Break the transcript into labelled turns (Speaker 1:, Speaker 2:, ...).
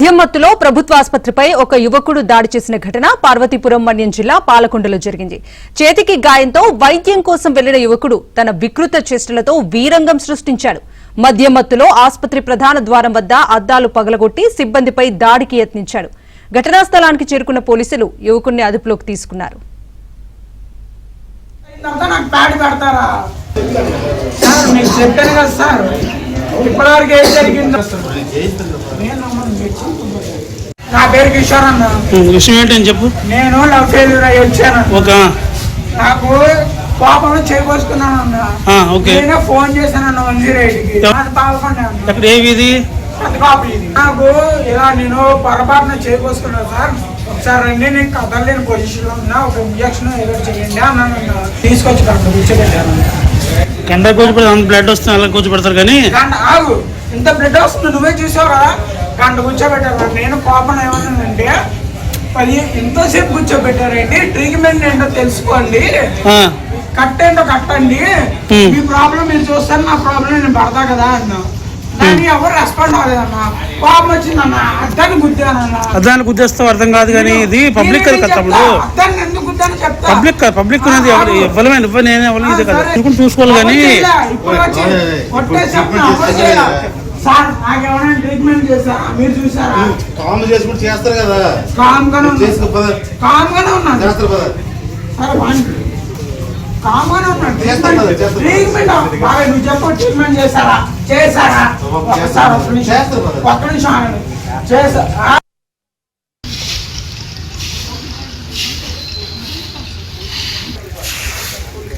Speaker 1: మద్యమత్తులో ప్రభుత్వ ఆసుపత్రిపై ఒక యువకుడు దాడి చేసిన ఘటన పార్వతీపురం మన్యం జిల్లా పాలకొండలో జరిగింది. చేతికి గాయంతో వైద్యం కోసం వెళ్లిన యువకుడు తన వికృత చేష్టలతో వీరంగం సృష్టించాడు. మద్యమత్తులో ఆసుపత్రి ప్రధాన ద్వారం వద్ద అద్దాలు పగలగొట్టి సిబ్బందిపై దాడికి యత్నించాడు. ఘటనా స్థలానికి చేరుకున్న పోలీసులు యువకుడిని అదుపులోకి తీసుకున్నారు.
Speaker 2: నా పేరు కిషోర్ అన్న.
Speaker 3: విషయం ఏంటని చెప్పు.
Speaker 2: నేను లవ్ ఫెయిల్యూర్ అయ్యి వచ్చాను. నాకు కోపం చేయబోసుకున్నాను అన్న. నేను ఫోన్ చేశాను 108కి.
Speaker 3: ఎక్కడ ఏది
Speaker 2: నాకు ఇలా నేను పొరపాటున చేయబోసుకున్నాను సార్. ఒకసారి రండి, నేను కదలలేని పొజిషన్ లో ఉన్నా, ఒక ఇంజక్షన్ ఏదో చేయండి అన్నాను. తీసుకొచ్చి కూర్చోబెట్టాను.
Speaker 3: గంట కూర్చోబెడతాను, బ్లడ్ వస్తుంది అలా కూర్చోబెడతారు. కానీ
Speaker 2: ఆగు, ఇంత బ్లడ్ వస్తుంది నువ్వే చూసావు కదా. గంట కూర్చోబెట్టారు. నేను కోపం ఏమన్నానంటే, ఎంతోసేపు కూర్చోబెట్టారండి, ట్రీట్మెంట్ ఏంటో తెలుసుకోండి, కట్ ఏంటో కట్టండి, మీ ప్రాబ్లం మీరు చూస్తాను, నా ప్రాబ్లం నేను పడతా కదా అన్నా. దాన్ని ఎవరు రెస్పాండ్ అవ్వలేదన్నా. కోపం వచ్చిందన్న. అద్దాన్ని గుద్దానన్నా.
Speaker 3: అద్దాన్ని గుద్దేస్తావు అర్థం కాదు, కానీ ఇది పబ్లిక్ కదా తమ్ముడు.
Speaker 2: అద్దాన్ని ఎందుకు గుద్దాను చెప్తా.
Speaker 3: పబ్లిక్ పబ్లిక్ అనేది ఎవరు నేను ఎవరు ఇది కదా చూసుకోవాలి. కానీ
Speaker 2: ఇప్పుడు వచ్చి సార్ నాకేమైనా ట్రీట్మెంట్ చేశారా, మీరు చూసారా?
Speaker 4: కామ్ చేసుకుంటూ చేస్తారు కదా.
Speaker 2: కామ్ గానే ఉన్నాను. ట్రీట్మెంట్ బాగా నువ్వు చెప్పు. ట్రీట్మెంట్ చేశారా? ఒక్క నిమిషం చేశారా?